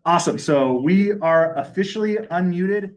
Awesome. So we are officially unmuted.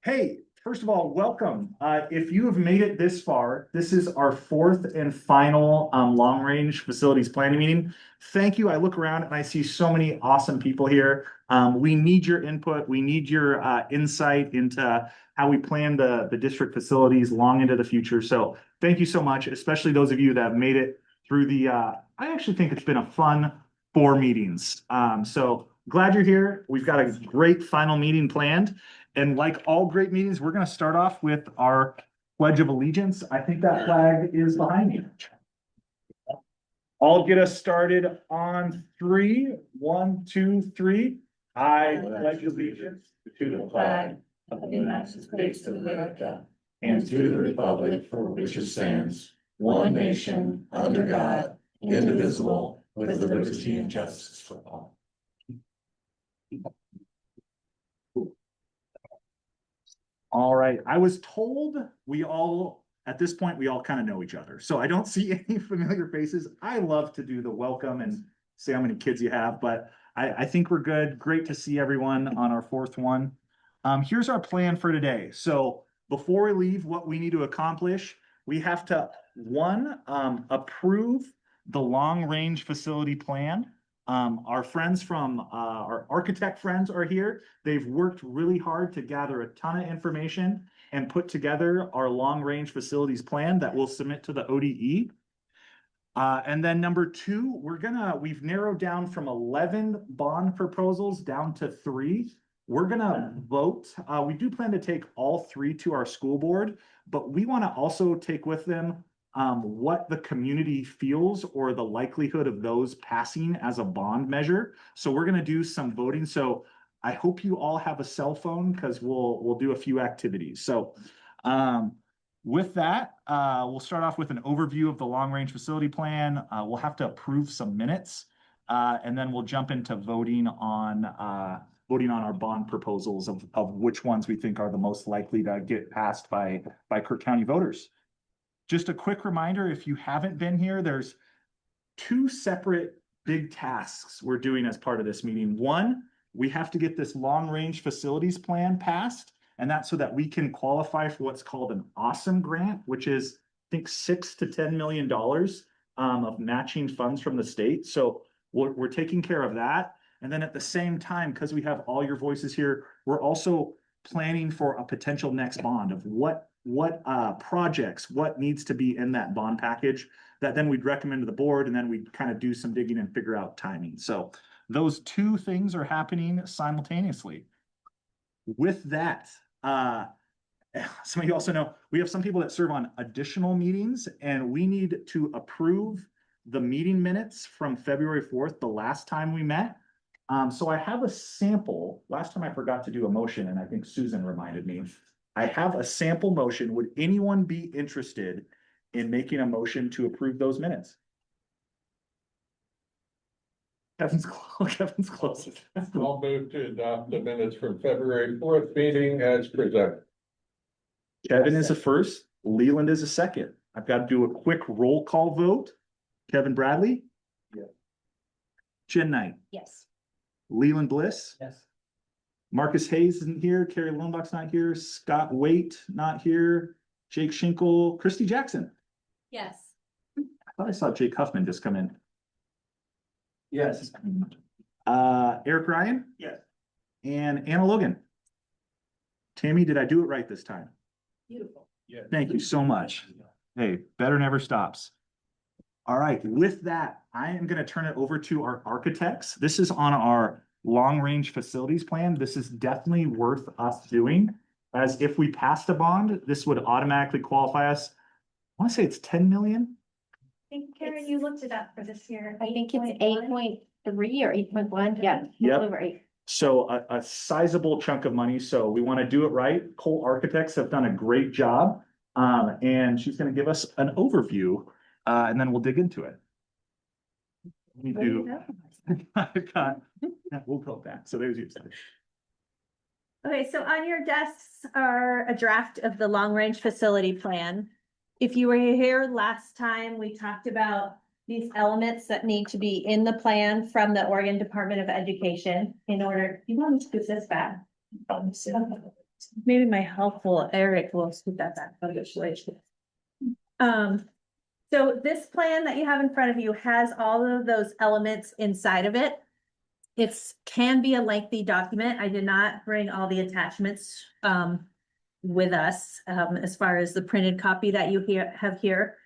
Hey, first of all, welcome. If you have made it this far, this is our fourth and final long range facilities planning meeting. Thank you. I look around and I see so many awesome people here. We need your input. We need your insight into how we plan the district facilities long into the future. So thank you so much, especially those of you that have made it through the, I actually think it's been a fun 4 meetings. So glad you're here. We've got a great final meeting planned. And like all great meetings, we're going to start off with our Pledge of Allegiance. I think that flag is behind me. I'll get us started on three. 1, 2, 3. I pledge allegiance to the flag of the United States of America and to the republic for which it stands, one nation, under God, indivisible, with liberty and justice for all. All right. I was told at this point, we all kind of know each other. So I don't see any familiar faces. I love to do the welcome and say how many kids you have, but I think we're good. Great to see everyone on our fourth one. Here's our plan for today. So before we leave, what we need to accomplish, we have to, one, approve the long range facility plan. Our friends from our architect friends are here. They've worked really hard to gather a ton of information and put together our long range facilities plan that we'll submit to the ODE. And then number 2, we've narrowed down from 11 bond proposals down to 3. We're gonna vote. We do plan to take all 3 to our school board, but we want to also take with them what the community feels or the likelihood of those passing as a bond measure. So we're going to do some voting. So I hope you all have a cell phone because we'll do a few activities. So with that, we'll start off with an overview of the long range facility plan. We'll have to approve some minutes, and then we'll jump into voting on our bond proposals of which ones we think are the most likely to get passed by Kirk County voters. Just a quick reminder, if you haven't been here, there's 2 separate big tasks we're doing as part of this meeting. One, we have to get this long range facilities plan passed, and that's so that we can qualify for what's called an Awesome grant, which is, I think, $6 to $10 million of matching funds from the state. So we're taking care of that. And then at the same time, because we have all your voices here, we're also planning for a potential next bond of what projects, what needs to be in that bond package that then we'd recommend to the board, and then we'd kind of do some digging and figure out timing. So those 2 things are happening simultaneously. With that, some of you also know we have some people that serve on additional meetings, and we need to approve the meeting minutes from February 4th, the last time we met. So I have a sample. Last time I forgot to do a motion, and I think Susan reminded me. I have a sample motion. Would anyone be interested in making a motion to approve those minutes? Kevin's close. I'll move to adopt the minutes from February 4th meeting as presented. Kevin is a first, Leland is a second. I've got to do a quick roll call vote. Kevin Bradley? Yes. Jen Knight? Yes. Leland Bliss? Yes. Marcus Hayes isn't here. Carrie Lundbach's not here. Scott Waite, not here. Jake Schinkel. Christy Jackson. Yes. I thought I saw Jake Huffman just come in. Yes. Eric Ryan? Yes. And Anna Logan. Tammy, did I do it right this time? Beautiful. Yes. Thank you so much. Hey, better never stops. All right, with that, I am going to turn it over to our architects. This is on our long range facilities plan. This is definitely worth us doing, as if we passed a bond, this would automatically qualify us. I want to say it's 10 million. I think Karen, you looked it up for this year. I think it's 8.3 or 8.1. Yeah. Yep. Over 8. So a sizable chunk of money. So we want to do it right. Cole Architects have done a great job. And she's going to give us an overview, and then we'll dig into it. We do. We'll go back. So there's you. Okay, so on your desks are a draft of the long range facility plan. If you were here last time, we talked about these elements that need to be in the plan from the Oregon Department of Education in order, you want me to scoot this back? Maybe my helpful Eric will scoot that back. So this plan that you have in front of you has all of those elements inside of it. It's can be a lengthy document. I did not bring all the attachments with us as far as the printed copy that you have here.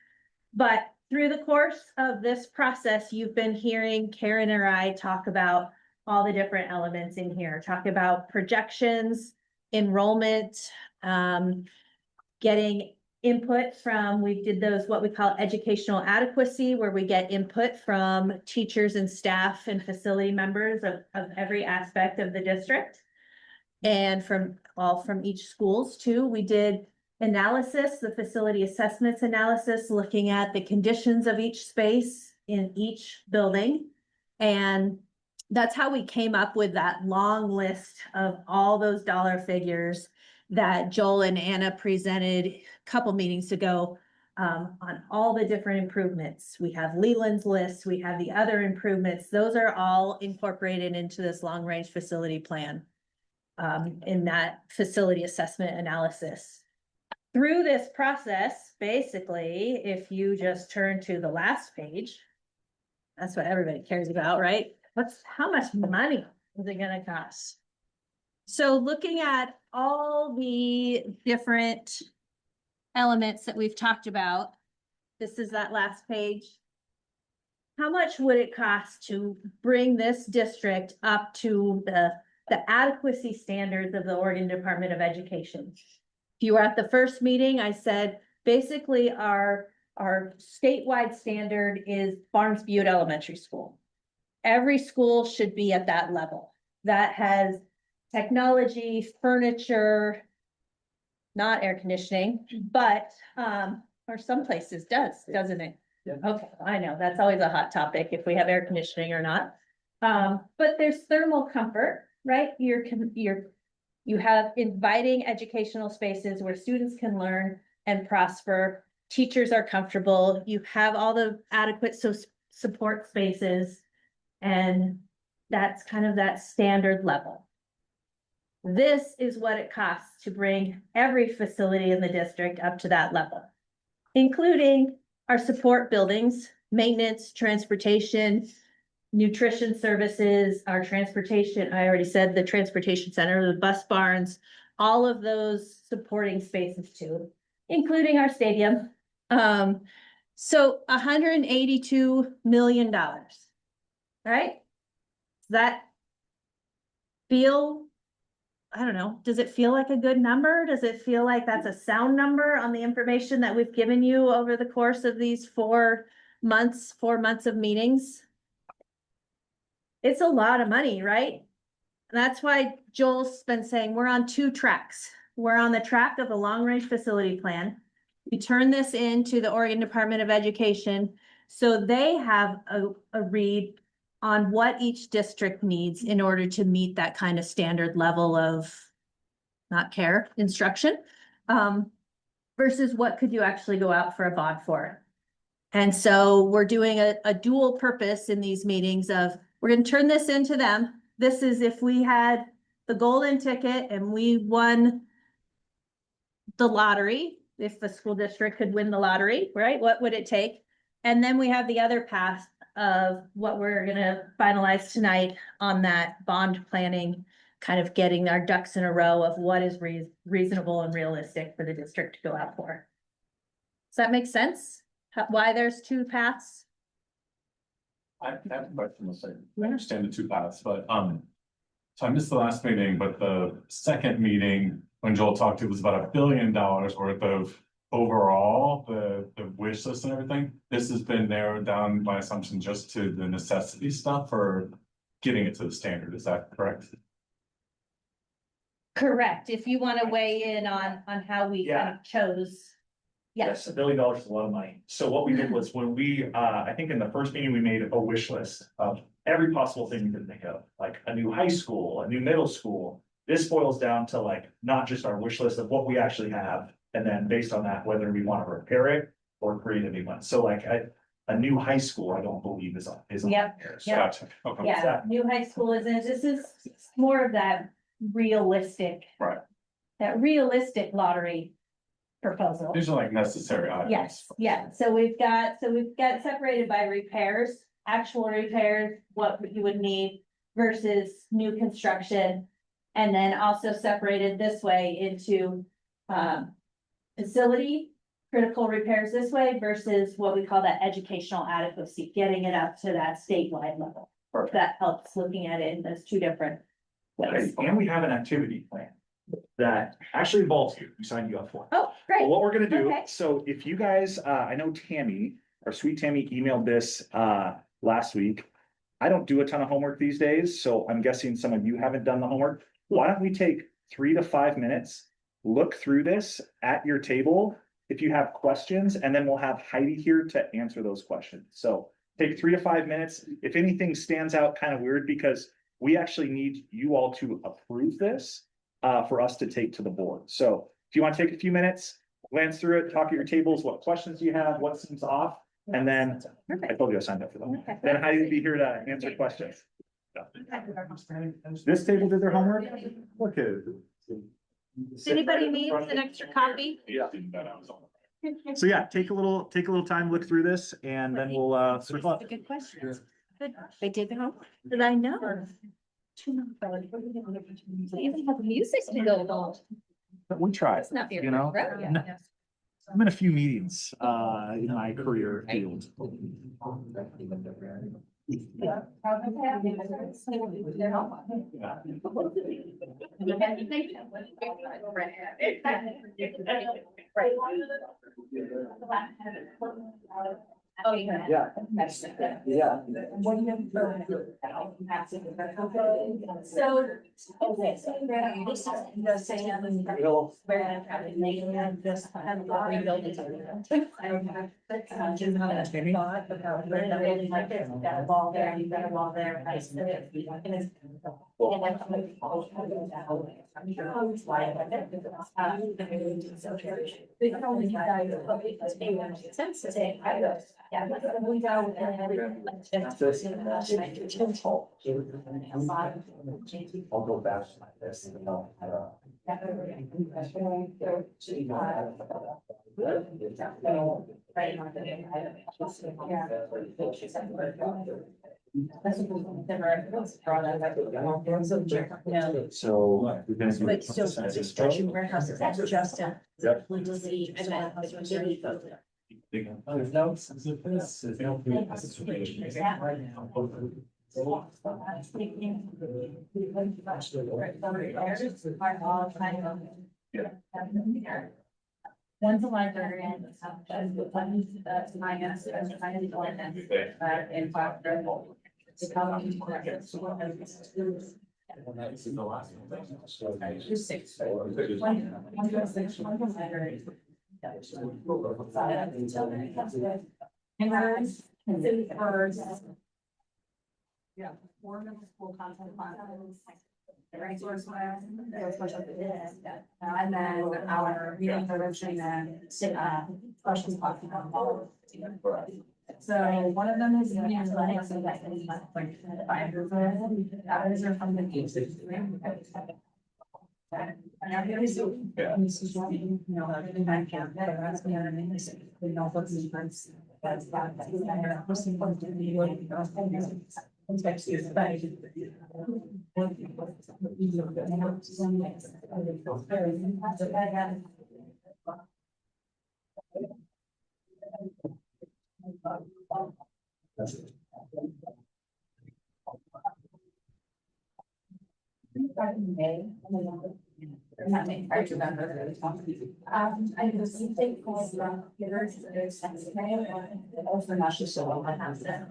But through the course of this process, you've been hearing Karen or I talk about all the different elements in here, talk about projections, enrollment, getting input from, we did those, what we call educational adequacy, where we get input from teachers and staff and facility members of every aspect of the district. And from each schools too. We did analysis, the facility assessments analysis, looking at the conditions of each space in each building. And that's how we came up with that long list of all those dollar figures that Joel and Anna presented a couple meetings ago on all the different improvements. We have Leland's list, we have the other improvements. Those are all incorporated into this long-range facility plan in that facility assessment analysis. Through this process, basically, if you just turn to the last page, that's what everybody cares about, right? How much money is it gonna cost? So looking at all the different elements that we've talked about, this is that last page. How much would it cost to bring this district up to the adequacy standards of the Oregon Department of Education? If you were at the first meeting, I said, basically our statewide standard is Barnes Butte Elementary School. Every school should be at that level. That has technology, furniture, not air conditioning, but, or some places doesn't it? Yeah. Okay, I know, that's always a hot topic, if we have air conditioning or not. But there's thermal comfort, right? You have inviting educational spaces where students can learn and prosper. Teachers are comfortable. You have all the adequate support spaces. And that's kind of that standard level. This is what it costs to bring every facility in the district up to that level, including our support buildings, maintenance, transportation, nutrition services, our transportation. I already said the transportation center, the bus barns, all of those supporting spaces too, including our stadium. So $182 million. Right? Does that feel, I don't know, does it feel like a good number? Does it feel like that's a sound number on the information that we've given you over the course of these 4 months of meetings? It's a lot of money, right? That's why Joel's been saying we're on 2 tracks. We're on the track of the long-range facility plan. We turn this into the Oregon Department of Education, so they have a read on what each district needs in order to meet that kind of standard level of not care instruction, versus what could you actually go out for a bond for. And so we're doing a dual purpose in these meetings of, we're going to turn this into them. This is if we had the golden ticket and we won the lottery, if the school district could win the lottery, right? What would it take? And then we have the other path of what we're gonna finalize tonight on that bond planning, kind of getting our ducks in a row of what is reasonable and realistic for the district to go out for. Does that make sense? Why there's 2 paths? I have a question, let's say, I Yeah. understand the 2 paths, but, so I missed the last meeting, but the second meeting, when Joel talked, it was about $1 billion worth of overall, the wish list and everything. This has been narrowed down, my assumption, just to the necessity stuff or getting it to the standard, is that correct? Correct. If you want to weigh in on how we kind of chose. Yes, $1 billion is a lot of money. So what we did was when we, I think in the first meeting, we made a wish list of every possible thing we could think of, like a new high school, a new middle school. This boils down to like, not just our wish list of what we actually have. And then based on that, whether we want to repair it or create a new one. So like, a new high school, I don't believe is on Yep, here. So yep. Gotcha, okay. Yeah, new high school isn't, this is more of that realistic. Right. That realistic lottery proposal. These are like necessary items. Yes, yeah, so we've got separated by repairs, actual repairs, what you would need versus new construction. And then also separated this way into, facility, critical repairs this way versus what we call that educational adequacy, getting it up to that statewide level. Perfect. That helps looking at it in those two different ways. And we have an activity plan that actually involves you. We signed you up for. Oh, But great, what we're gonna do, Okay. so if you guys, I know Tammy, our sweet Tammy emailed this last week. I don't do a ton of homework these days, so I'm guessing some of you haven't done the homework. Why don't we take 3 to 5 minutes, look through this at your table if you have questions, and then we'll have Heidi here to answer those questions. So take 3 to 5 minutes. If anything stands out kind of weird, because we actually need you all to approve this for us to take to the board. So if you want to take a few minutes, glance through it, talk at your tables, what questions you have, what seems off, and then I perfect. told you I signed up for them. Okay. Then Heidi will be here to answer questions. This table did their homework? Look at it. Anybody needs an extra copy? Yeah. So yeah, take a little time, look through this, and then we'll circle up. Good question. Good. They did the homework. Did I know? They even have music to go along. But we try, It's not your you know? route, yeah. No. I'm in a few meetings in my career field. Oh, yeah. Yeah. Yeah. So, okay, so this is the same. Where I'm having just have a lot of buildings. Thought about where the building like this, you've got a wall there, you've got a wall there. I said it, you know, and it's- and then I'm like, oh, I'm sure I was like, we can only have that, but it doesn't make sense to say, I go, yeah, we go and everything. I'll go back like this. And I'll, So. But still, construction warehouses, that's just a. Yep. We just see, and then it's really both. There's no sense of this. There's no- One's a library and one's finance, and finance and Just six. One goes six, one goes library. And then, yeah, four middle school content plans. Resource plan, and then our meeting prevention and questions. So one of them is. Others are from the. And I'm gonna do. This is what, you know, I can't, that's the other thing, is we know what's the difference. That's that. What's important to me, what you know, context is, but. I was think from there's also not just so I have that.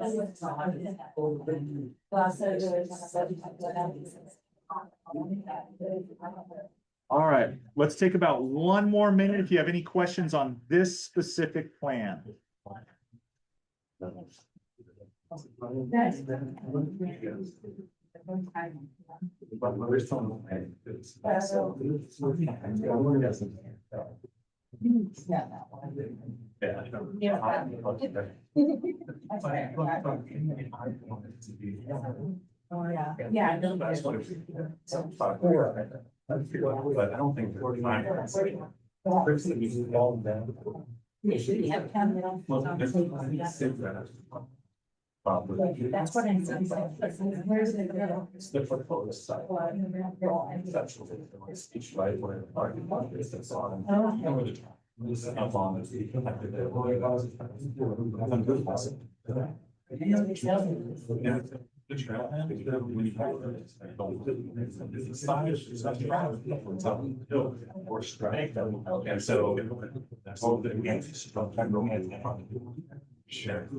All right, let's take about 1 more minute if you have any questions on this specific plan. Yeah. Oh, yeah. Yeah. But I don't think 45. That's what I'm saying. Where's the girl? It's the portfolio side. That's what it is. Each right where parking lot is, that's on. And where the- this is how long it's- Yeah. The trailhead, when you have it's the size, it's not travel, it's on the hill, or strike. And so that's all that we have. Share.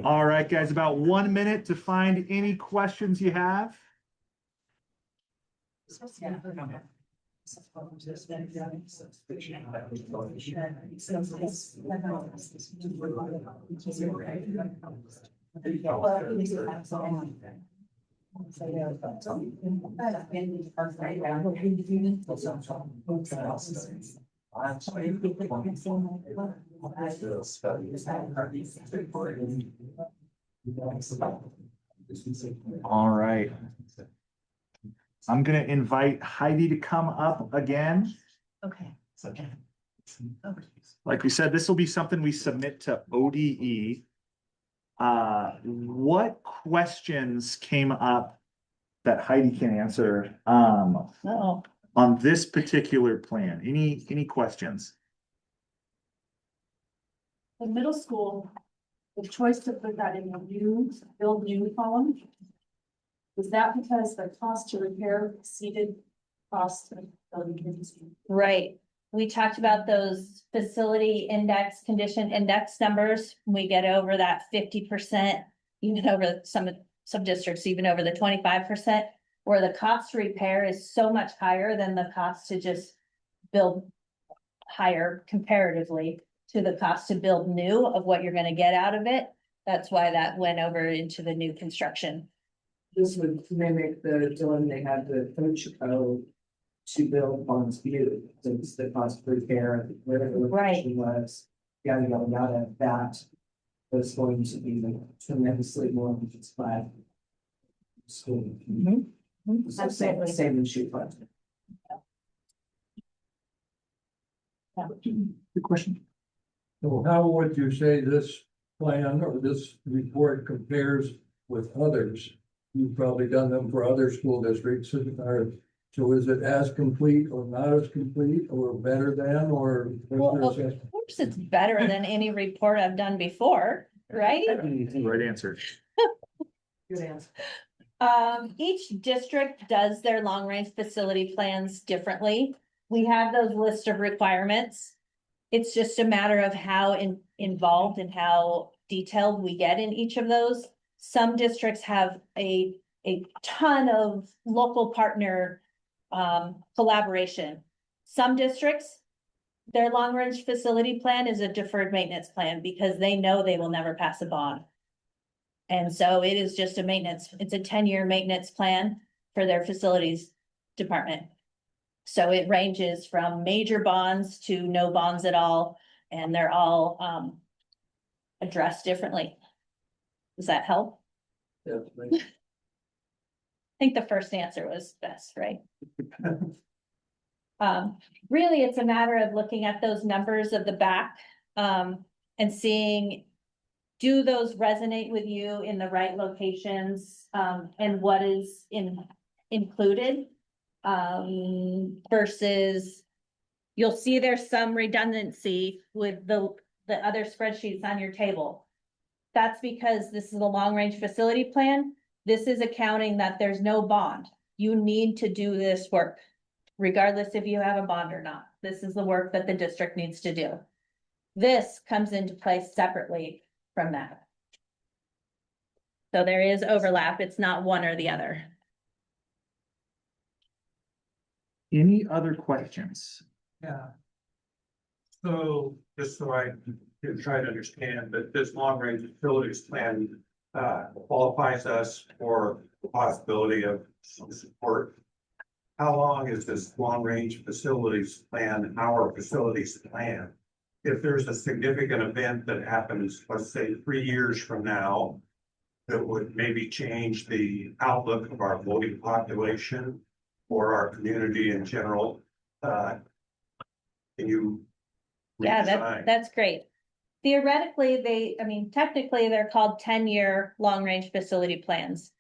All right, guys, about 1 minute to find any questions you have. All right. I'm gonna invite Heidi to come up again. Okay. Like we said, this will be something we submit to ODE. What questions came up that Heidi can answer, Oh, on this particular plan? Any questions? In middle school, the choice to put that in the new, build new column. Was that because the cost to repair exceeded cost of building? right. We talked about those facility index, condition index numbers. We get over that 50%, even over some districts, even over the 25%, where the cost to repair is so much higher than the cost to just build higher comparatively to the cost to build new of what you're gonna get out of it. That's why that went over into the new construction. This would mimic the dilemma they had with Coach Co. To build Bonds View, since the cost per repair, whatever the Right. location was, yada, yada, yada, that was going to be tremendously more than just five. School. So Absolutely. same issue, but. Good question. So how would you say this plan or this report compares with others? You've probably done them for other school districts, so is it as complete or not as complete or better than, or? Well, of course, it's better than any report I've done before, right? Right answer. Good answer. Each district does their long-range facility plans differently. We have those list of requirements. It's just a matter of how involved and how detailed we get in each of those. Some districts have a ton of local partner collaboration. Some districts, their long-range facility plan is a deferred maintenance plan because they know they will never pass a bond. And so it is just a maintenance, it's a 10-year maintenance plan for their facilities department. So it ranges from major bonds to no bonds at all, and they're all addressed differently. Does that help? Yeah, I think the first answer was best, right? Really, it's a matter of looking at those numbers of the back, and seeing, do those resonate with you in the right locations, and what is included? Versus, you'll see there's some redundancy with the other spreadsheets on your table. That's because this is a long-range facility plan. This is accounting that there's no bond. You need to do this work, regardless if you have a bond or not. This is the work that the district needs to do. This comes into place separately from that. So there is overlap. It's not one or the other. Any other questions? Yeah. So, just so I can try to understand that this long range facilities plan qualifies us for the possibility of some support. how long is this long-range facilities plan, our facilities plan? If there's a significant event that happens, let's say 3 years from now, that would maybe change the outlook of our voting population or our community in general, can you? Yeah, redesign? that's great. Theoretically, technically, they're called 10-year long-range facility plans.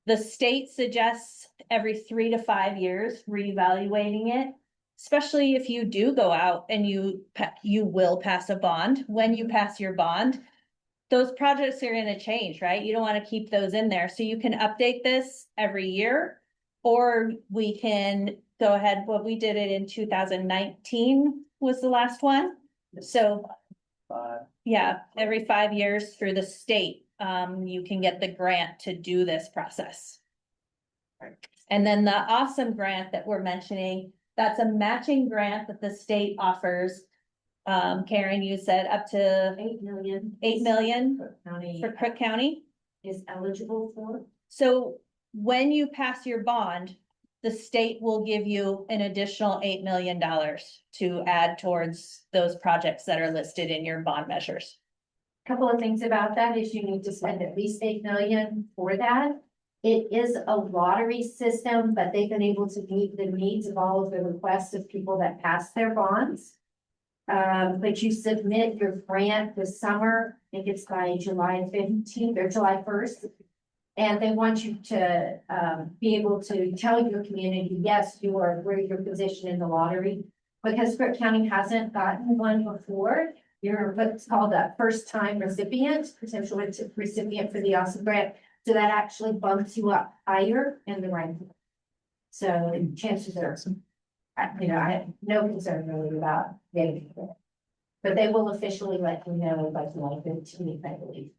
The state suggests every 3 to 5 years reevaluating it, especially if you do go out and you will pass a bond. When you pass your bond, those projects are gonna change, right? You don't wanna keep those in there, so you can update this every year. Or we can go ahead, well, we did it in 2019 was the last one. So, yeah, every 5 years through the state, you can get the grant to do this process. And then the awesome grant that we're mentioning, that's a matching grant that the state offers. Karen, you said up to 8 million for Cook County. Is eligible for. So when you pass your bond, the state will give you an additional $8 million to add towards those projects that are listed in your bond measures. Couple of things about that is you need to spend at least 8 million for that. It is a lottery system, but they've been able to meet the needs of all of the requests of people that pass their bonds. But you submit your grant this summer, I think it's by July 15th or July 1st. And they want you to be able to tell your community, yes, you are where your position in the lottery. Because Cook County hasn't gotten one before, you're what's called a first time recipient, potential recipient for the awesome grant. So that actually bumps you up higher in the ranking. So chances are, I have no concern really about getting it. But they will officially let you know by July 15th, I believe.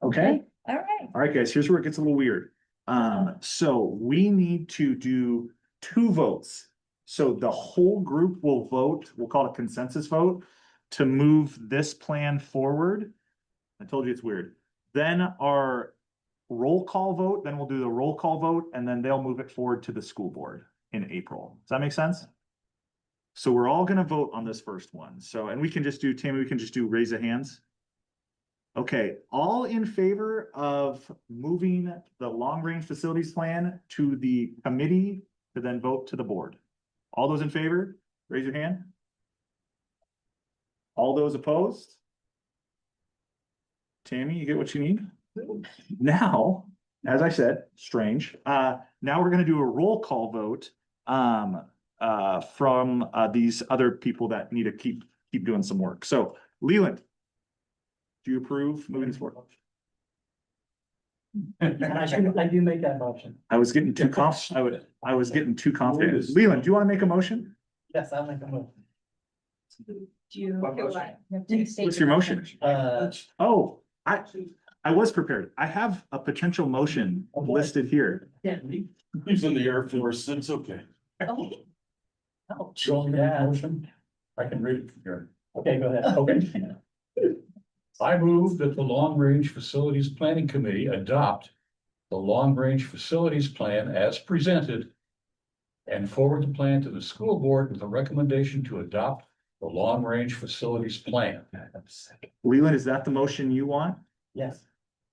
Okay. All right. All right, guys, here's where it gets a little weird. So we need to do 2 votes. So the whole group will vote, we'll call it a consensus vote, to move this plan forward. I told you it's weird. Then our roll call vote, then we'll do the roll call vote, and then they'll move it forward to the school board in April. Does that make sense? So we're all gonna vote on this first one. So, and we can just do, Tammy, we can just do raise of hands. Okay, all in favor of moving the long-range facilities plan to the committee to then vote to the board? All those in favor, raise your hand. All those opposed? Tammy, you get what you need? Now, as I said, strange, now we're gonna do a roll call vote, from, these other people that need to keep doing some work. So Leland, do you approve moving this forward? I do make that motion. I was getting too I was getting too confident. Leland, do you want to make a motion? Yes, I'll make a motion. Do you? What's your motion? Oh, I was prepared. I have a potential motion listed here. He's in the Air Force, it's okay. Show me that motion. I can read it from here. Okay, go ahead. Okay. I move that the Long Range Facilities Planning Committee adopt the Long Range Facilities Plan as presented and forward the plan to the school board with a recommendation to adopt the Long Range Facilities Plan. Leland, is that the motion you want? Yes.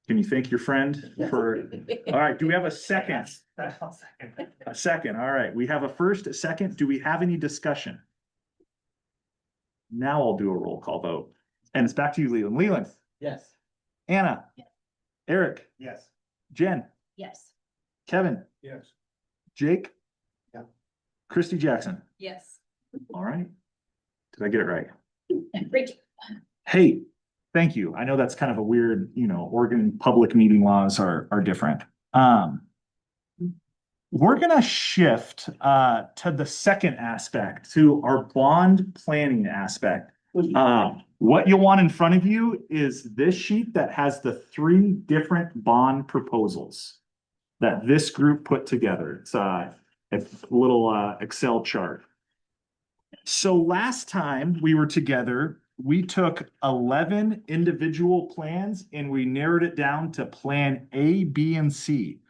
Can you thank your friend for, all right, do we have a second? A second, all right. We have a first, a second. Do we have any discussion? Now I'll do a roll call vote. And it's back to you, Leland. Leland, Yes. Anna, Eric, Yes. Jen, Yes. Kevin, Yes. Jake. Yeah. Christy Jackson. Yes. All right. Did I get it right? Rachel. Hey, thank you. I know that's kind of a weird, Oregon public meeting laws are different. We're gonna shift to the second aspect, to our bond planning aspect. What you'll want in front of you is this sheet that has the 3 different bond proposals that this group put together. It's a little Excel chart. So last time we were together, we took 11 individual plans and we narrowed it down to plan A, B, and C.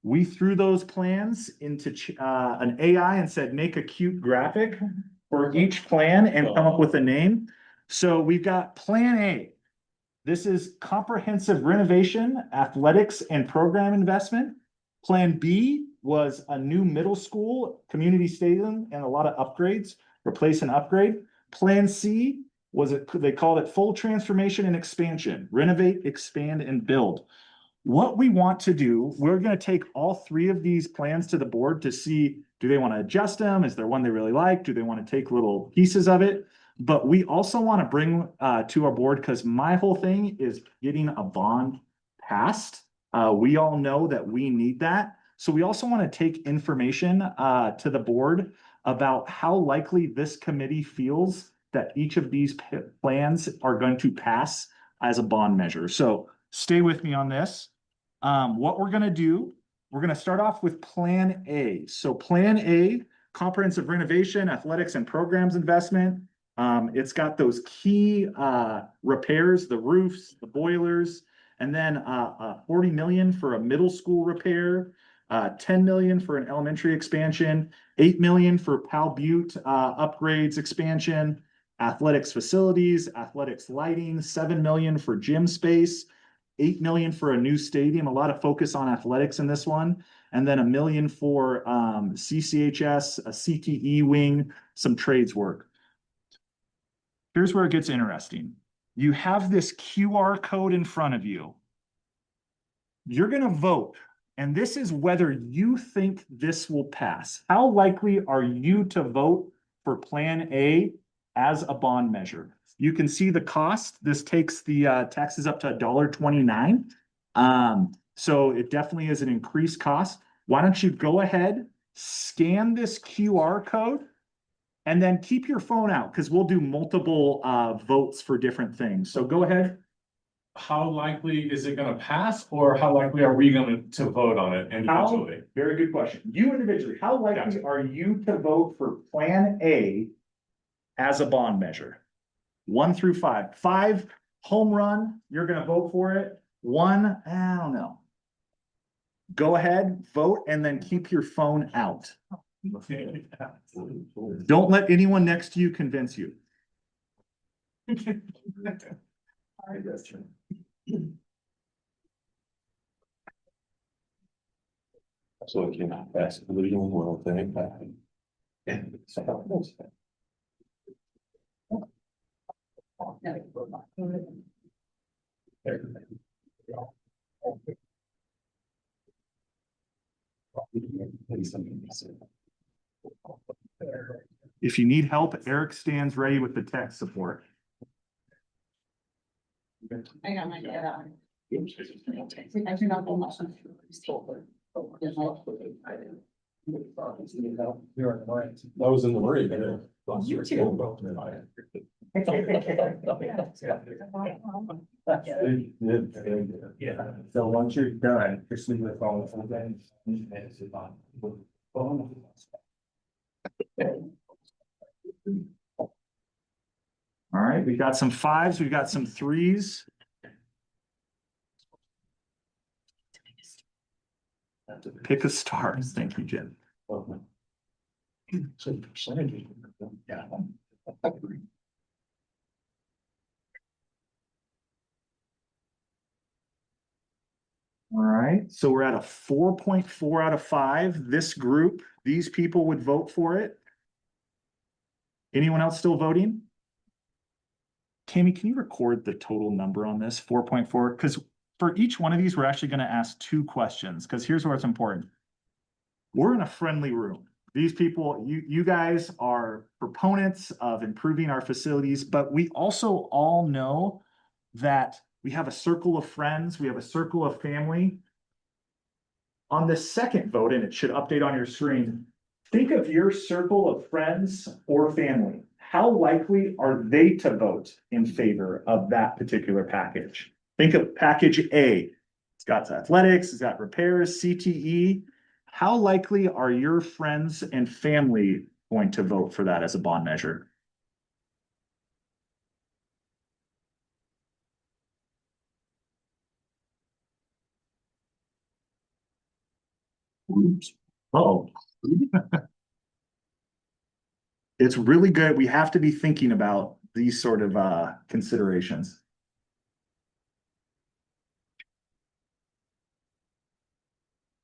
We threw those plans into an AI and said, make a cute graphic for each plan and come up with a name. So we've got Plan A. This is comprehensive renovation, athletics, and program investment. Plan B was a new middle school, community stadium, and a lot of upgrades, replace and upgrade. Plan C was they called it full transformation and expansion, renovate, expand, and build. What we want to do, we're going to take all three of these plans to the board to see, do they want to adjust them? Is there one they really like? Do they want to take little pieces of it? But we also want to bring to our board, because my whole thing is getting a bond passed. We all know that we need that. So we also want to take information to the board about how likely this committee feels that each of these plans are going to pass as a bond measure. So stay with me on this. What we're going to do, we're going to start off with Plan A. So Plan A, comprehensive renovation, athletics, and programs investment. It's got those key repairs, the roofs, the boilers, and then 40 million for a middle school repair, 10 million for an elementary expansion, 8 million for Pal Butte upgrades, expansion, athletics facilities, athletics lighting, 7 million for gym space, 8 million for a new stadium, a lot of focus on athletics in this one, and then 1 million for CCHS, a CTE wing, some trades work. Here's where it gets interesting. You have this QR code in front of you. You're going to vote, and this is whether you think this will pass. How likely are you to vote for Plan A as a bond measure? You can see the cost. This takes the taxes up to $1.29. So it definitely is an increased cost. Why don't you go ahead, scan this QR code, and then keep your phone out, because we'll do multiple votes for different things. So go ahead. How likely is it gonna pass, or how likely are we going to vote on it individually? Very good question. You individually, how likely Gotcha. are you to vote for Plan A as a bond measure? 1 through 5. 5, home run, you're gonna vote for it. 1, I don't know. Go ahead, vote, and then keep your phone out. Don't let anyone next to you convince you. So it cannot pass the legal world thing. If you need help, Eric stands ready with the tech support. I got my dad on. I turned off the motion. I was in the Marine. You too. Yeah. So once you're done, proceed with all the things. All right, we got some 5s, we've got some 3s. Pick a star. Thank you, Jim. So percentages. Yeah. All right, so we're at a 4.4 out of 5. This group, these people would vote for it. Anyone else still voting? Tammy, can you record the total number on this 4.4? Because for each one of these, we're actually going to ask 2 questions, because here's where it's important. We're in a friendly room. These people, you guys are proponents of improving our facilities, but we also all know that we have a circle of friends, we have a circle of family. On the second vote, and it should update on your screen, think of your circle of friends or family. How likely are they to vote in favor of that particular package? Think of package A. It's got athletics, it's got repairs, CTE. How likely are your friends and family going to vote for that as a bond measure? Oh. It's really good. We have to be thinking about these sort of considerations.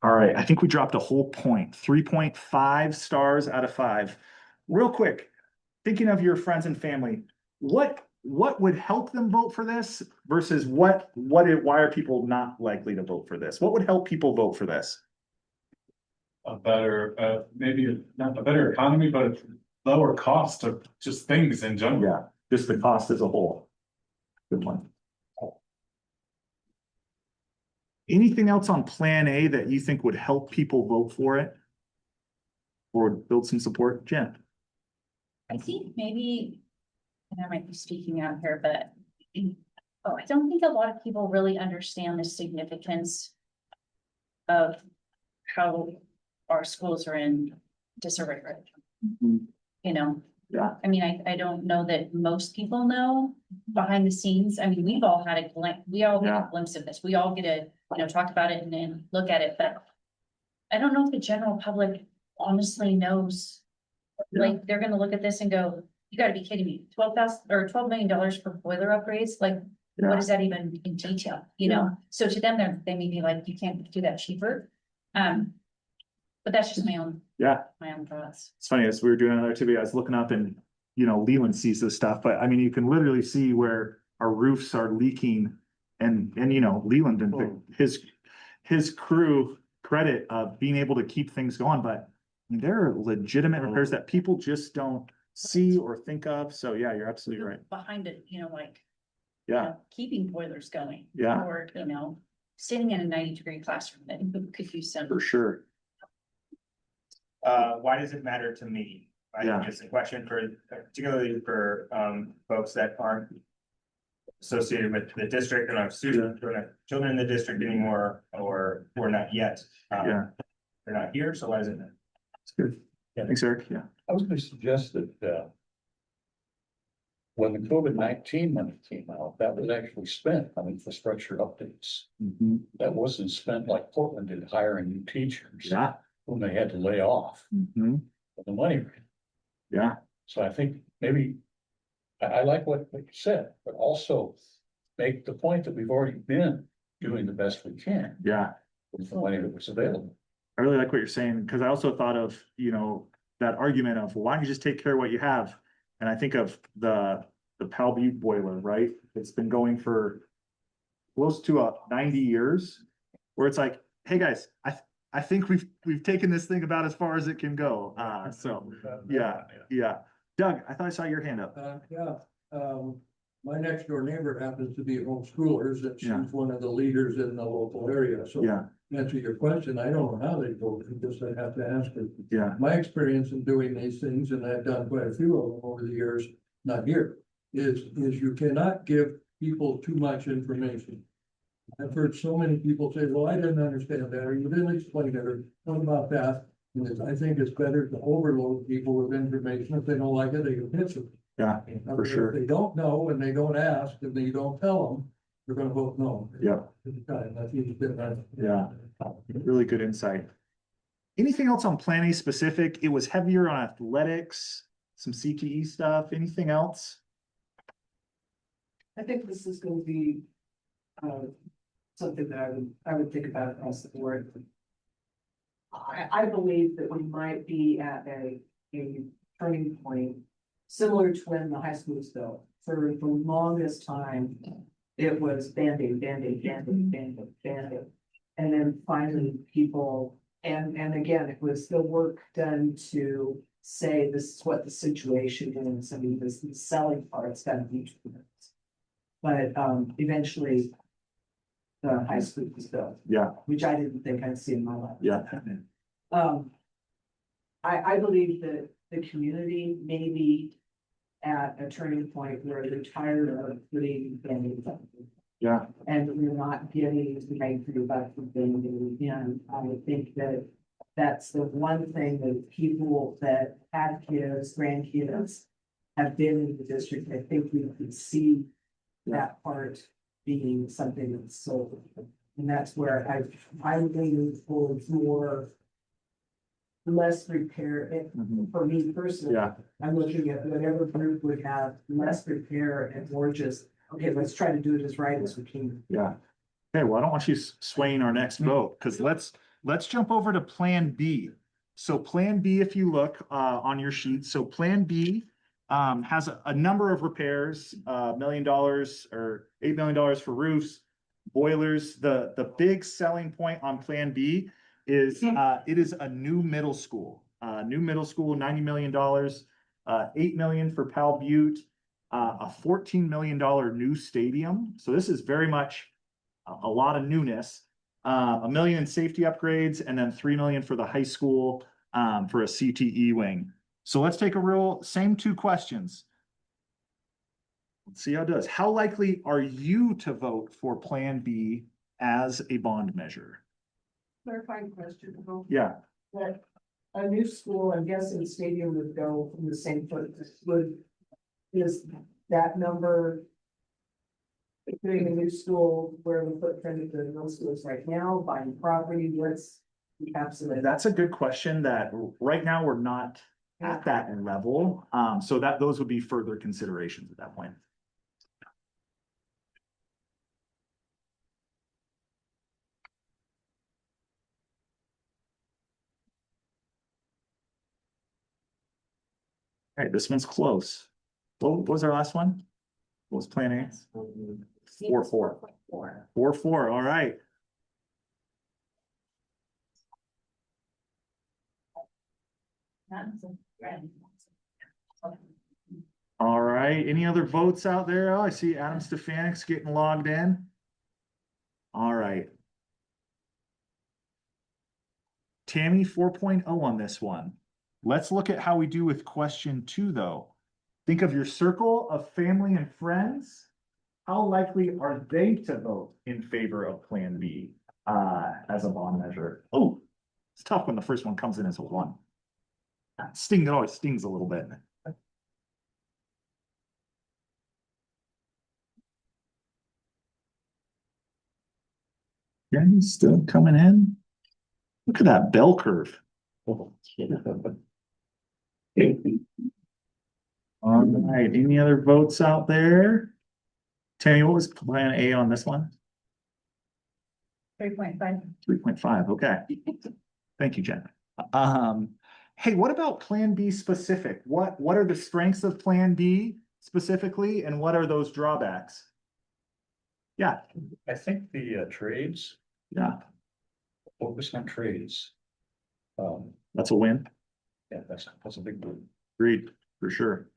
All right, I think we dropped a whole point, 3.5 stars out of 5. Real quick, thinking of your friends and family, what would help them vote for this versus why are people not likely to vote for this? What would help people vote for this? A better, maybe not a better economy, but lower cost of just things in general. Yeah, just the cost as a whole. Good one. Anything else on Plan A that you think would help people vote for it? Or build some support? Jen? I think maybe, and I might be speaking out here, but I don't think a lot of people really understand the significance of how our schools are in disarray right now. You know? Yeah. I mean, I don't know that most people know behind the scenes. I mean, we've all had a glimpse, we all get a glimpse of this. We all get to, talk about it and then look at it, but I don't know if the general public honestly knows. Like, they're gonna look at this and go, you gotta be kidding me, $12 million for boiler upgrades, like, what is that even in detail, you know? So to them, they may be like, you can't do that cheaper. But that's just my own thoughts. It's funny, as we were doing another activity, I was looking up and, Leland sees this stuff, but I mean, you can literally see where our roofs are leaking and Leland and his crew credit of being able to keep things going, but I mean, there are legitimate repairs that people just don't see or think of. So yeah, you're absolutely right. Behind it, Yeah, keeping boilers going. Yeah. Or, sitting in a 90-degree classroom that could use some. for sure. Why does it matter to me? I Yeah. think it's a question particularly for folks that aren't associated with the district and our students, don't have children in the district anymore, or not yet. Yeah. They're not here, so why does it matter? It's good. Thanks, Eric. Yeah. I was gonna suggest that, when the COVID-19 money came out, that was actually spent on infrastructure updates. Mhm. That wasn't spent like Portland did hiring new teachers. Yeah. Whom they had to lay off Mhm. for the money. Yeah. So I think maybe, I like what you said, but also make the point that we've already been doing the best we can Yeah. with the money that was available. I really like what you're saying, because I also thought of, that argument of, well, why don't you just take care of what you have? And I think of the Pal Butte boiler, right? It's been going for close to 90 years, where it's like, hey, guys, I think we've taken this thing about as far as it can go. So, yeah. Doug, I thought I saw your hand up. My next door neighbor happens to be homeschoolers, and Yeah. she's one of the leaders in the local area, so. Yeah, To answer your question, I don't know how they vote, because I have to ask her. yeah, My experience in doing these things, and I've done quite a few of them over the years, not here, is you cannot give people too much information. I've heard so many people say, well, I didn't understand that, or you didn't explain it, or what about that? And I think it's better to overload people with information. If they don't like it, they can pitch it. yeah, for sure. If they don't know and they don't ask and they don't tell them, they're gonna vote no. Yeah. That's easy to. Yeah. Really good insight. Anything else on Plan A specific? It was heavier on athletics, some CTE stuff, anything else? I think this is gonna be, something that I would think about across the board. I believe that we might be at a turning point, similar to when the high school was built. For the longest time, it was Band-Aid. And then finally, people, and again, it was the work done to say, this is what the situation is. I mean, this the selling part's gotta be. But eventually, the high school was built, Yeah, which I didn't think I'd see in my life. yeah, I believe that the community may be at a turning point where they're tired of putting Band-Aids on. yeah, And we're not getting the right for about the Band-Aid again. I would think that that's the one thing that people that have kids, grandkids, have been in the district. I think we can see that part being something that's sold. And that's where I lean towards more less repair. And Mhm. for me personally, Yeah, I'm looking at whatever group would have less repair and more just, okay, let's try to do it as right as we can. yeah. Okay, well, I don't want you swaying our next vote, because let's jump over to Plan B. So Plan B, if you look on your sheet, so Plan B has a number of repairs, $1 million or $8 million for roofs, boilers. The big selling point on Plan B is it is a new middle school. $90 million, $8 million for Pal Butte, a $14 million new stadium. So this is very much a lot of newness. $1 million in safety upgrades, and then $3 million for the high school for a CTE wing. So let's take same two questions. Let's see how it does. How likely are you to vote for Plan B as a bond measure? Clarifying question. Yeah, That a new school, I'm guessing stadium would go from the same is that number doing a new school where the footprint of the middle school is right now, buying property, what's the absolute? that's a good question that right now we're not at that level. So those would be further considerations at that point. All right, this one's close. What was our last one? What was Plan A? 4-4. 4-4, all right. All right, any other votes out there? Oh, I see Adam Stefanik's getting logged in. All right. Tammy 4.0 on this one. Let's look at how we do with question 2, though. Think of your circle of family and friends. How likely are they to vote in favor of Plan B as a bond measure? Oh, it's tough when the first one comes in as a 1. It always stings a little bit. Yeah, he's still coming in. Look at that bell curve. All right, any other votes out there? Tammy, what was Plan A on this one? 3.5. 3.5, okay. Thank you, Jen. Hey, what about Plan B specific? What are the strengths of Plan B specifically, and what are those drawbacks? Yeah, I think the trades, yeah, focus on trades. that's a win. Yeah, that's a big win. Agreed, for sure.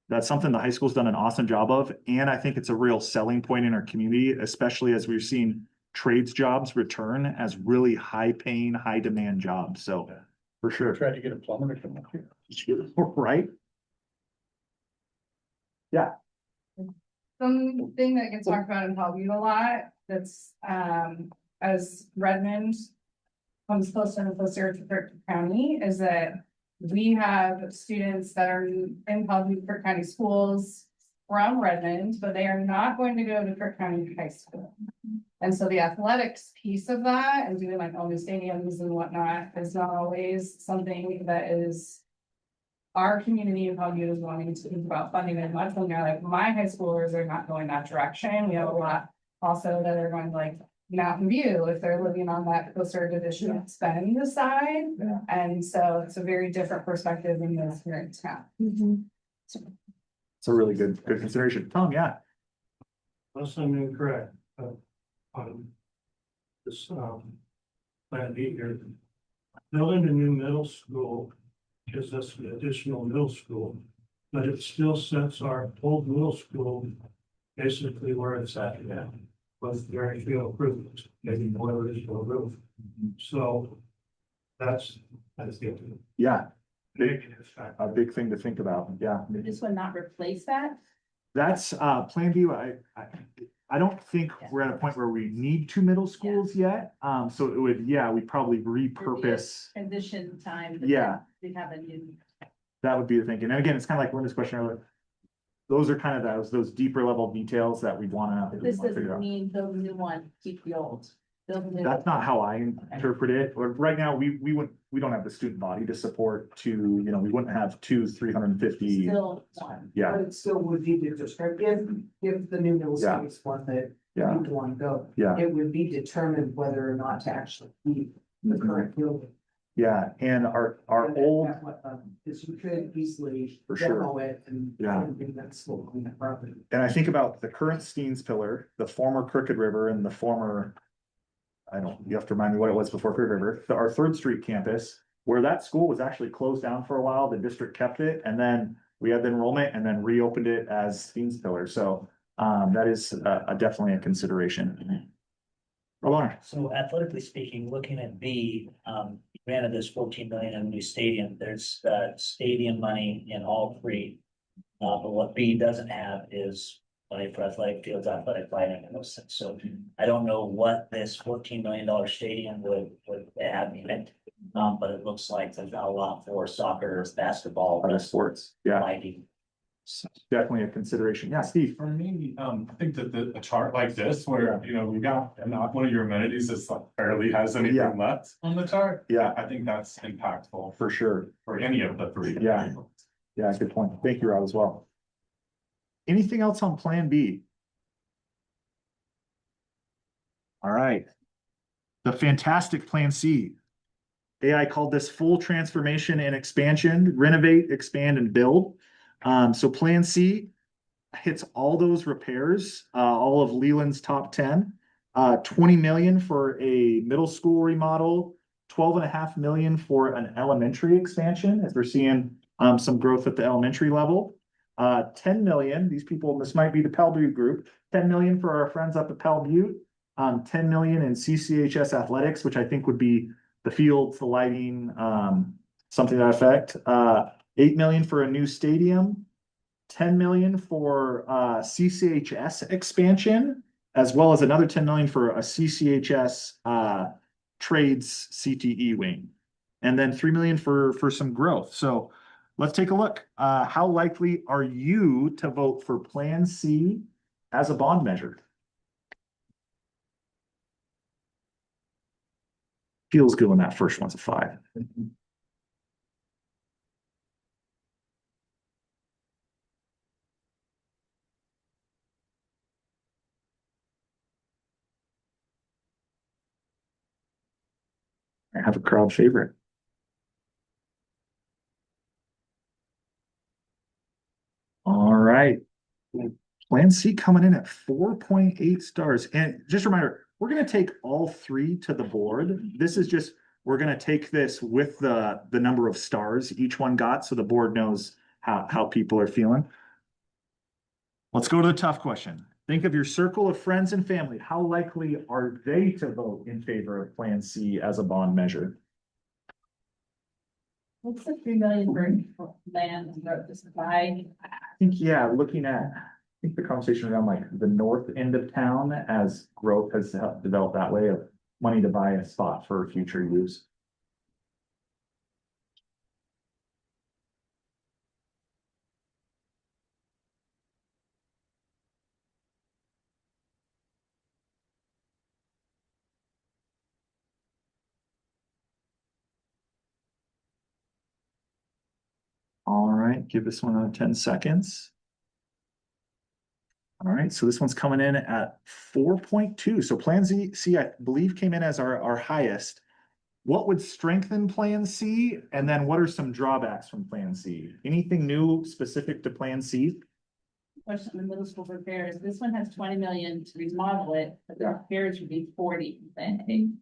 That's something the high school's done an awesome job of, and I think it's a real selling point in our community, especially as we've seen trades jobs return as really high paying, high demand jobs. So for sure. Tried to get a plumber to come up here. Right? Yeah. Something that gets talked about in Bellevue a lot, that's, as Redmond comes closer and closer to Kirk County, is that we have students that are in Kirk County schools from Redmond, but they are not going to go to Kirk County High School. And so the athletics piece of that and doing like all new stadiums and whatnot is not always something that is our community of Bellevue is wanting to think about funding it much when you're like, my high schoolers are not going that direction. We have a lot also that are going to like Mountain View if they're living on that closer to the spend side. Yeah. And so it's a very different perspective in this here in town. It's a really good consideration. Tom, yeah. Unless I'm incorrect, on this, Plan B here. Building a new middle school gives us an additional middle school, but it still sets our old middle school basically where it's at now, with very few improvements, maybe boilers or roof. So that's the Yeah, big fact. a big thing to think about. Yeah. This would not replace that? That's Plan B. I don't think we're at a point where we need 2 middle schools yet. So it would, yeah, we'd probably repurpose. Transition time. Yeah. We have a new. That would be the thinking. And again, it's kind of like Linda's question earlier. Those are kind of those deeper level details that we want to. This doesn't mean the new one keep the old. That's not how I interpret it. Or right now, we don't have the student body to support two, you know, we wouldn't have 350. Still one. Yeah, But it still would be determined, if the new middle Yeah. school is one that yeah, people want to go. yeah, It would be determined whether or not to actually keep the current building. yeah. And our old, Cause you could easily For sure. demo it and. Yeah. Bring that school on that property. and I think about the current Steens Pillar, the former Crooked River and the former. You have to remind me what it was before Crooked River, our Third Street campus, where that school was actually closed down for a while, the district kept it, and then we had the enrollment and then reopened it as Steens Pillar, so. That is definitely a consideration. Alana, So athletically speaking, looking at B, granted there's 14 million in a new stadium, there's stadium money in all three. But what B doesn't have is money for athletic fields, athletic lighting and those things. So I don't know what this $14 million stadium would have in it. But it looks like there's not a lot for soccer, basketball, other sports, yeah, lighting. definitely a consideration, yeah, Steve. For me, I think that a chart like this where, you know, we got, and not one of your amenities is like barely has anything Yeah. left on the chart. Yeah. I think that's impactful For sure, for any of the three. Yeah. yeah, good point, thank you, Rob, as well. Anything else on Plan B? All right. The fantastic Plan C. AI called this full transformation and expansion, renovate, expand, and build. So Plan C hits all those repairs, all of Leland's top 10. 20 million for a middle school remodel, 12.5 million for an elementary expansion, as we're seeing some growth at the elementary level. 10 million, this might be the Pell Butte group, 10 million for our friends up at Pell Butte. 10 million in CCHS athletics, which I think would be the fields, the lighting, something to that effect. 8 million for a new stadium, 10 million for CCHS expansion, as well as another 10 million for a CCHS trades CTE wing. And then 3 million for some growth. So let's take a look. How likely are you to vote for Plan C as a bond measure? Feels good when that first one's a 5. I have a crowd favorite. All right. Plan C coming in at 4.8 stars. And just a reminder, we're going to take all 3 to the board. This is just, we're going to take this with the number of stars each one got, so the board knows how people are feeling. Let's go to the tough question. Think of your circle of friends and family. How likely are they to vote in favor of Plan C as a bond measure? What's the 3 million for land and road this by? I think, yeah, looking at, I think the conversation around like the north end of town as growth has helped develop that way of money to buy a spot for future use. All right, give this one another 10 seconds. All right, so this one's coming in at 4.2. So Plan C, I believe, came in as our highest. What would strengthen Plan C? And then what are some drawbacks from Plan C? Anything new specific to Plan C? Question on the middle school repairs. This one has 20 million to remodel it, but the repairs would be 40. Then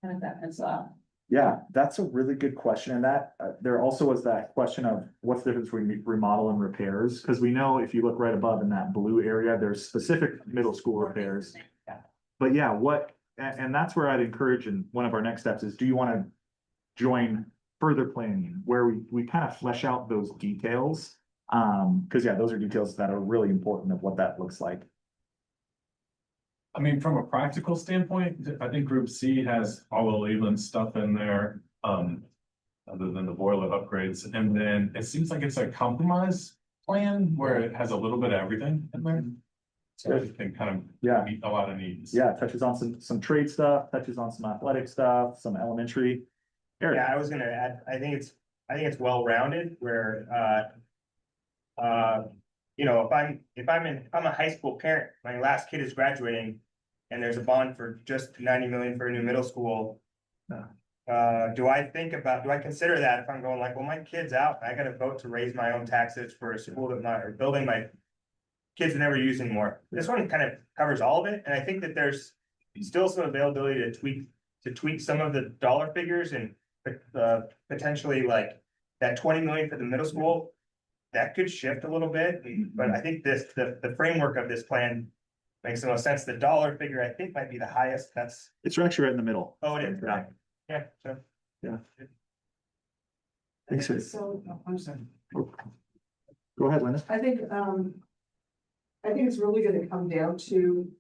how does that pencil out? Yeah, that's a really good question. And that there also was that question of what's the difference between remodel and repairs? Because we know if you look right above in that blue area, there's specific middle school repairs. But yeah, and that's where I'd encourage, and one of our next steps is, do you want to join further planning where we kind of flesh out those details? Because yeah, those are details that are really important of what that looks like. I mean, from a practical standpoint, I think Group C has all the Leland stuff in there, other than the boiler upgrades. And then it seems like it's a compromise plan where it has a little bit of everything in there. So everything kind of Yeah. meet a lot of needs. Yeah, touches on some trade stuff, touches on some athletic stuff, some elementary. Eric, Yeah, I was gonna add, I think it's well-rounded where, you know, if I'm a high school parent, my last kid is graduating. And there's a bond for just 90 million for a new middle school. Do I consider that if I'm going like, well, my kid's out, I gotta vote to raise my own taxes for a school or building my kids never use anymore. This one kind of covers all of it, and I think that there's still some availability to tweak some of the dollar figures and potentially like that 20 million for the middle school. That could shift a little bit, but I think the framework of this plan makes the most sense. The dollar figure, I think, might be the highest. it's actually right in the middle. Oh, it is. Yeah. Yeah, so. Thanks, sir. So, I'm sorry. Go ahead, Linda. I think it's really gonna come down to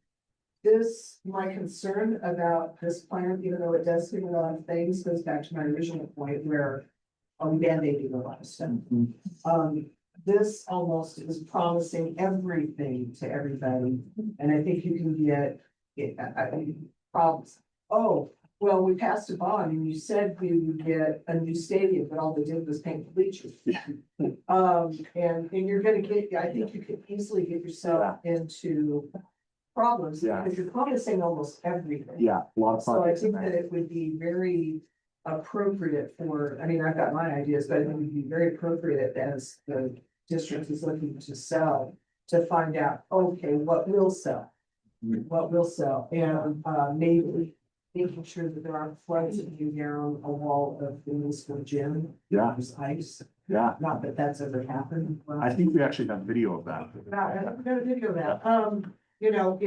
this, my concern about this plan, even though it does do a lot of things, goes back to my original point where I'm band-aiding a lot of stuff. This almost is promising everything to everybody, and I think you can get problems. Oh, well, we passed a bond and you said we would get a new stadium, but all they did was paint the bleachers. Yeah. And you're gonna get, I think you could easily get yourself into problems, Yeah. because you're promising almost everything. Yeah, a lot of So I projects in think that there. it would be very appropriate for, I mean, I've got my ideas, but it would be very appropriate as the district is looking to sell, to find out, okay, what will sell? What will sell, and maybe making sure that there aren't floods that you down a wall of the municipal gym. Yeah. There's ice, Yeah, not that that's ever happened. I think we actually have video of that. I've got a video of that, you know,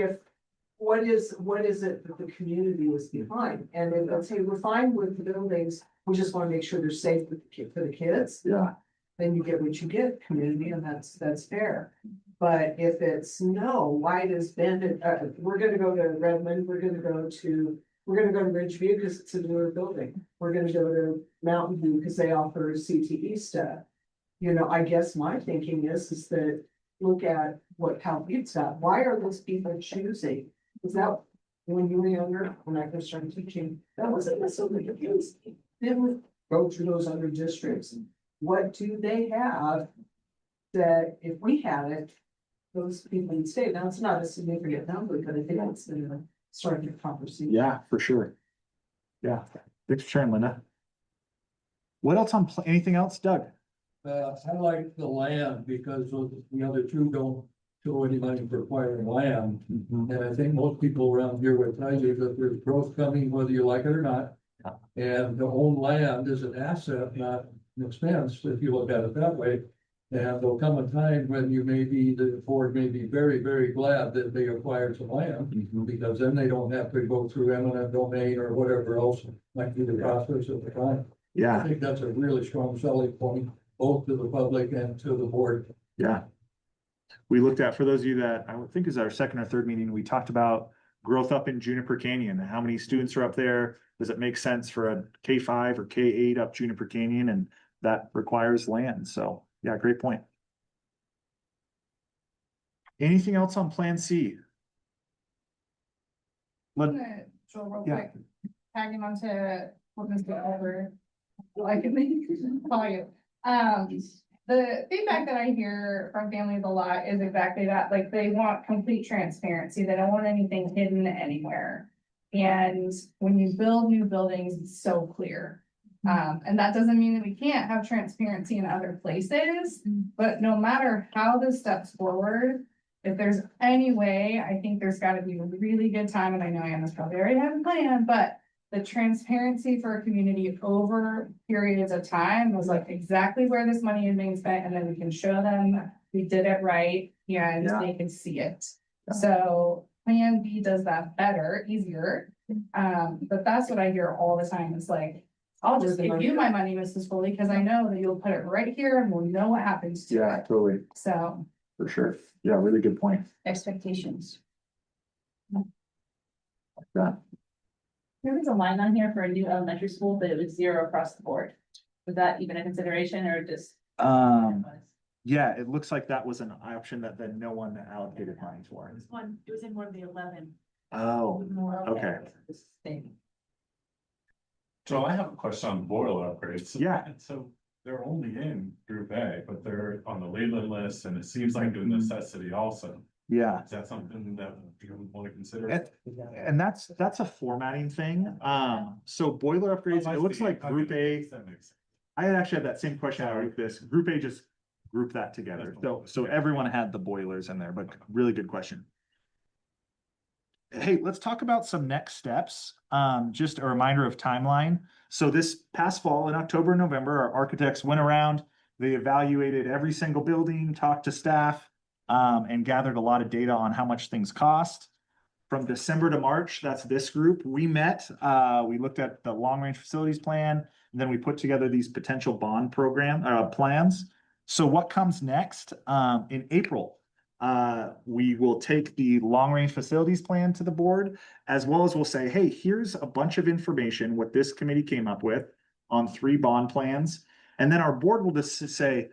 what is it that the community is behind? And if let's say we're fine with the buildings, we just wanna make sure they're safe for the kids. Yeah, Then you get what you get, community, and that's fair. But if it's no, why does Bend, we're gonna go to Redmond, we're gonna go to Ridgeview because it's a newer building. We're gonna go to Mountain View because they offer CTE stuff. You know, I guess my thinking is that look at how it's got. Why are those people choosing? Is that when you were younger, when I first started teaching, that wasn't necessarily the case. They would go through those other districts. What do they have that if we had it, those people would stay? Now, it's not a significant number, but I think it's the start of the conversation. yeah, for sure. Yeah, thanks for sharing, Linda. What else anything else, Doug? I like the land because the other two don't show any money for acquiring land. And I think most people around here would tell you that there's growth coming whether you like it or not. And to own land is an asset, not an expense, if you look at it that way. And there'll come a time when the board may be very, very glad that they acquired some land. Because then they don't have to go through eminent domain or whatever else might be the process at the time. I Yeah, think that's a really strong selling point, both to the public and to the board. yeah. We looked at, for those of you that I would think is our second or third meeting, we talked about growth up in Juniper Canyon. How many students are up there? Does it make sense for a K5 or K8 up Juniper Canyon? And that requires land. So yeah, great point. Anything else on Plan C? So real Yeah. quick, tagging on to what Mr. Oliver, I can call you. The feedback that I hear from families a lot is exactly that, like, they want complete transparency, they don't want anything hidden anywhere. And when you build new buildings, it's so clear. And that doesn't mean that we can't have transparency in other places, but no matter how this steps forward, if there's any way, I think there's gotta be a really good time, and I know Anna's probably already have a plan, but the transparency for a community over periods of time was like exactly where this money is being spent, and then we can show them we did it right, and Yeah. they can see it. Yeah. So Plan B does that better, easier. But that's what I hear all the time. It's like, I'll just give you my money, Mrs. Foley, because I know that you'll put it right here and we'll know what happens to Yeah, it. totally. So For sure. Yeah, really good point. Expectations. Yeah. There was a line on here for a new elementary school, but it was 0 across the board. Was that even a consideration or just? Yeah, it looks like that was an option that then no one allocated money for. It was in one of the 11. Oh, okay. So I have a question on boiler upgrades. Yeah. So they're only in Group A, but they're on the Leland list and it seems like a necessity also. Yeah. Is that something that you want to consider? And that's a formatting thing. So boiler upgrades, it looks like Group A. That makes sense. I had actually had that same question out of this. Group A just grouped that together. So everyone had the boilers in there, but really good question. Hey, let's talk about some next steps. Just a reminder of timeline. So this past fall in October and November, our architects went around, they evaluated every single building, talked to staff, and gathered a lot of data on how much things cost. From December to March, that's this group. We met, we looked at the long range facilities plan, and then we put together these potential bond program plans. So what comes next? In April, we will take the long range facilities plan to the board, as well as we'll say, hey, here's a bunch of information, what this committee came up with on 3 bond plans. And then our board will just say,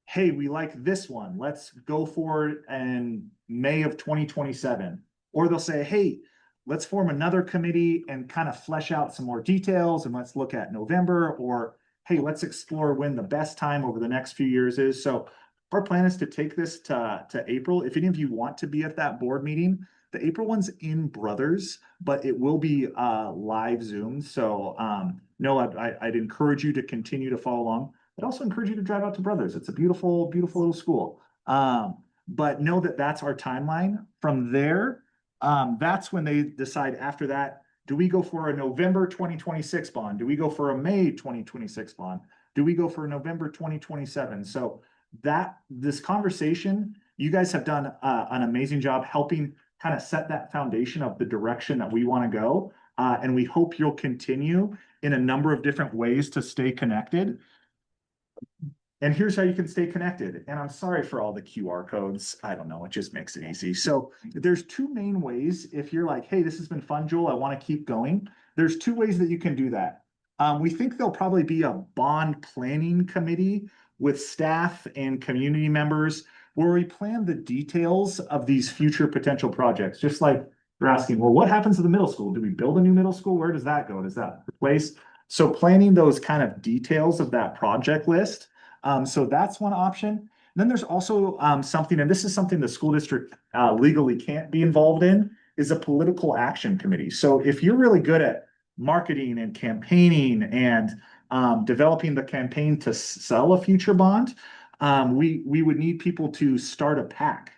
hey, we like this one. Let's go forward in May of 2027. Or they'll say, hey, let's form another committee and kind of flesh out some more details and let's look at November, or hey, let's explore when the best time over the next few years is. So our plan is to take this to April. If any of you want to be at that board meeting, the April one's in Brothers, but it will be live Zoom. So no, I'd encourage you to continue to follow along. I'd also encourage you to drive out to Brothers. It's a beautiful, beautiful little school. But know that that's our timeline. From there, that's when they decide after that, do we go for a November 2026 bond? Do we go for a May 2026 bond? Do we go for a November 2027? So this conversation, you guys have done an amazing job helping kind of set that foundation of the direction that we want to go. And we hope you'll continue in a number of different ways to stay connected. And here's how you can stay connected. And I'm sorry for all the QR codes. I don't know, it just makes it easy. So there's 2 main ways. If you're like, hey, this has been fun, Joel, I want to keep going. There's 2 ways that you can do that. We think there'll probably be a bond planning committee with staff and community members where we plan the details of these future potential projects. Just like you're asking, well, what happens to the middle school? Do we build a new middle school? Where does that go? Does that replace? So planning those kind of details of that project list. So that's one option. Then there's also something, and this is something the school district legally can't be involved in, is a political action committee. So if you're really good at marketing and campaigning and developing the campaign to sell a future bond, we would need people to start a PAC.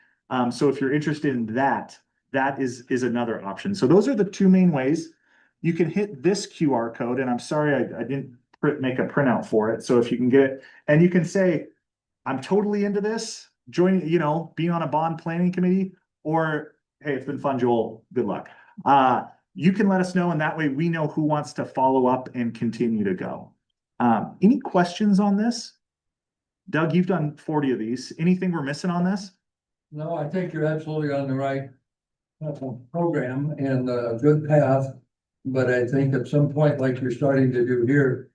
So if you're interested in that, that is another option. So those are the 2 main ways. You can hit this QR code, and I'm sorry I didn't make a printout for it. So if you can get it, and you can say, I'm totally into this, join, being on a bond planning committee, or hey, it's been fun, Joel, good luck. You can let us know, and that way we know who wants to follow up and continue to go. Any questions on this? Doug, you've done 40 of these. Anything we're missing on this? No, I think you're absolutely on the right program and a good path. But I think at some point, like you're starting to do here,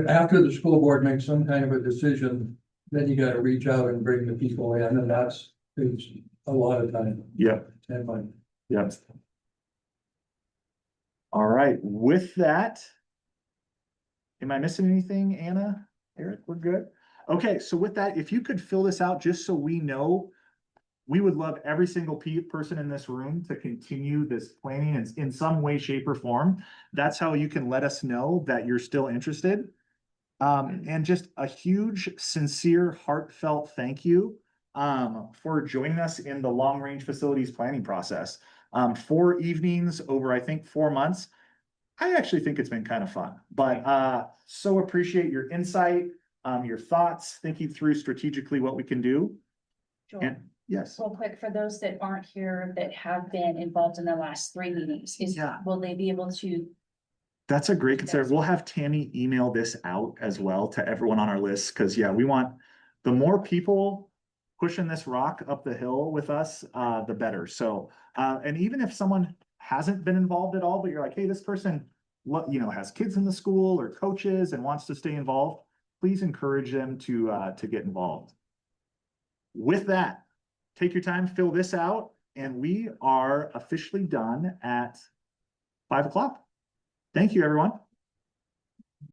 after the school board makes some kind of a decision, then you got to reach out and bring the people in, and that's a lot of time. Yeah. And money. Yep. All right, with that, am I missing anything, Anna, Eric, we're good? Okay, so with that, if you could fill this out just so we know, we would love every single person in this room to continue this planning in some way, shape, or form. That's how you can let us know that you're still interested. And just a huge, sincere, heartfelt thank you for joining us in the long range facilities planning process. 4 evenings over, I think, 4 months. I actually think it's been kind of fun, but so appreciate your insight, your thoughts, thinking through strategically what we can do. Joel, And yes. real quick, for those that aren't here that have been involved in the last 3 meetings, will they be able to? That's a great consideration. We'll have Tammy email this out as well to everyone on our list, because yeah, we want the more people pushing this rock up the hill with us, the better. So, and even if someone hasn't been involved at all, but you're like, hey, this person, has kids in the school or coaches and wants to stay involved, please encourage them to get involved. with that, take your time, fill this out, and we are officially done at 5 o'clock. Thank you, everyone.